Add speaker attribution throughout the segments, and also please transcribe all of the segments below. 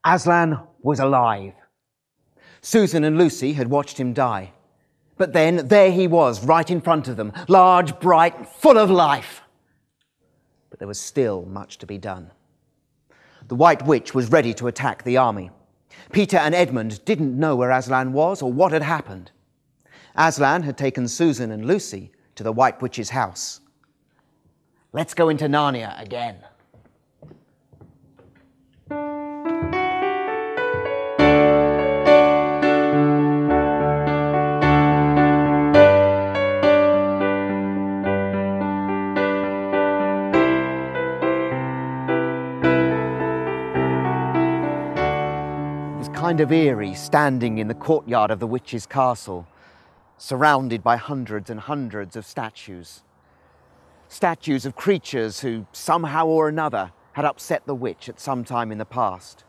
Speaker 1: Aslan was alive. Susan and Lucy had watched him die. But then there he was, right in front of them, large, bright, full of life. But there was still much to be done. The White Witch was ready to attack the army. Peter and Edmund didn't know where Aslan was or what had happened. Aslan had taken Susan and Lucy to the White Witch's house. Let's go into Narnia again. Kind of eerie, standing in the courtyard of the witch's castle, surrounded by hundreds and hundreds of statues. Statues of creatures who, somehow or another, had upset the witch at some time in the past.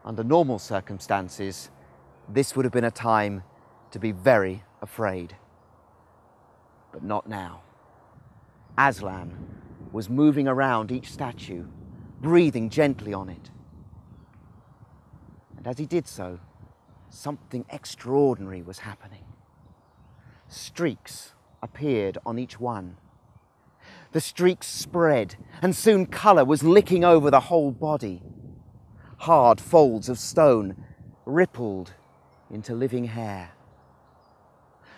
Speaker 1: Under normal circumstances, this would have been a time to be very afraid. But not now. Aslan was moving around each statue, breathing gently on it. And as he did so, something extraordinary was happening. Streaks appeared on each one. The streaks spread, and soon colour was licking over the whole body. Hard folds of stone rippled into living hair.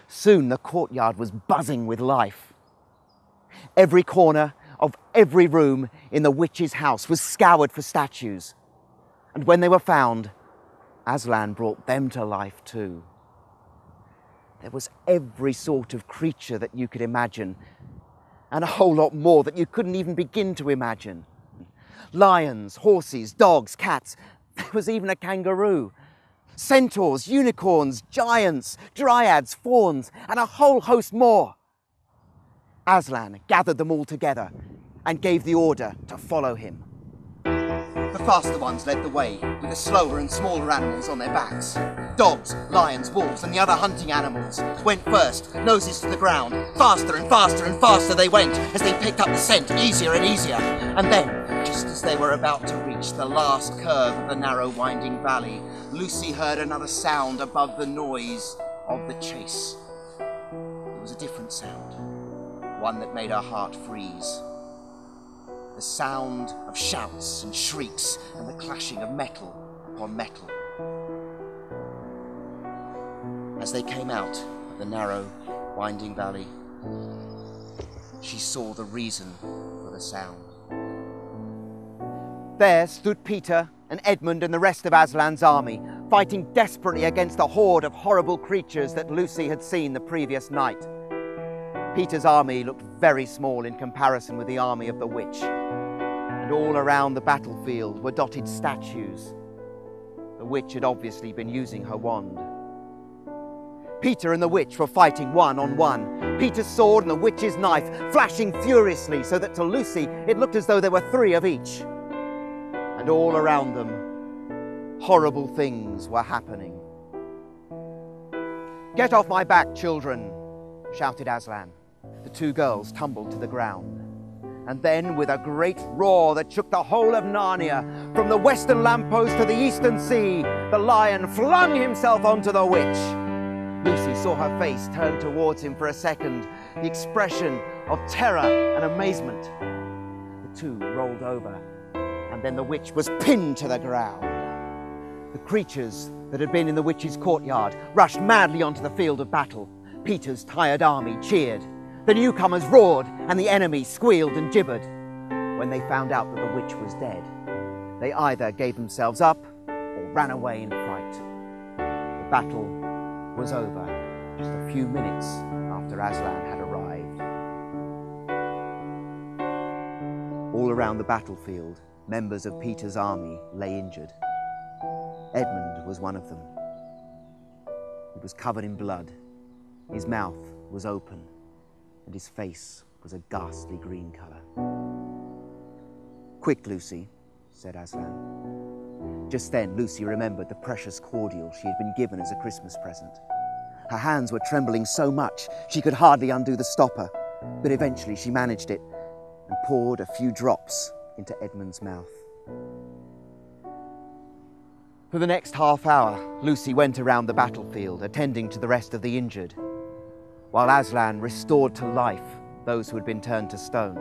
Speaker 1: Soon the courtyard was buzzing with life. Every corner of every room in the witch's house was scoured for statues. And when they were found, Aslan brought them to life too. There was every sort of creature that you could imagine, and a whole lot more that you couldn't even begin to imagine. Lions, horses, dogs, cats. There was even a kangaroo. Centaurs, unicorns, giants, dryads, fauns, and a whole host more. Aslan gathered them all together and gave the order to follow him. The faster ones led the way, with the slower and smaller animals on their backs. Dogs, lions, wolves, and the other hunting animals went first, noses to the ground. Faster and faster and faster they went as they picked up the scent, easier and easier. And then, just as they were about to reach the last curve of the narrow winding valley, Lucy heard another sound above the noise of the chase. It was a different sound, one that made her heart freeze. The sound of shouts and shrieks and the clashing of metal upon metal. As they came out of the narrow, winding valley, she saw the reason for the sound. There stood Peter and Edmund and the rest of Aslan's army, fighting desperately against a horde of horrible creatures that Lucy had seen the previous night. Peter's army looked very small in comparison with the army of the witch. And all around the battlefield were dotted statues. The witch had obviously been using her wand. Peter and the witch were fighting one-on-one. Peter's sword and the witch's knife flashing furiously so that to Lucy it looked as though there were three of each. And all around them, horrible things were happening. "Get off my back, children," shouted Aslan. The two girls tumbled to the ground. And then, with a great roar that shook the whole of Narnia, from the western lamppost to the eastern sea, the lion flung himself onto the witch. Lucy saw her face turn towards him for a second, the expression of terror and amazement. The two rolled over, and then the witch was pinned to the ground. The creatures that had been in the witch's courtyard rushed madly onto the field of battle. Peter's tired army cheered. The newcomers roared, and the enemy squealed and gibbered. When they found out that the witch was dead, they either gave themselves up or ran away in fright. The battle was over just a few minutes after Aslan had arrived. All around the battlefield, members of Peter's army lay injured. Edmund was one of them. He was covered in blood. His mouth was open, and his face was a ghastly green colour. "Quick, Lucy," said Aslan. Just then, Lucy remembered the precious cordial she had been given as a Christmas present. Her hands were trembling so much she could hardly undo the stopper, but eventually she managed it and poured a few drops into Edmund's mouth. For the next half hour, Lucy went around the battlefield, attending to the rest of the injured, while Aslan restored to life those who had been turned to stone.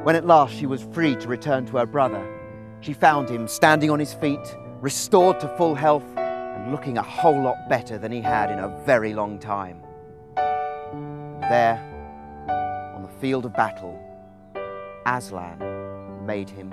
Speaker 1: When at last she was free to return to her brother, she found him standing on his feet, restored to full health, and looking a whole lot better than he had in a very long time. There, on the field of battle, Aslan made him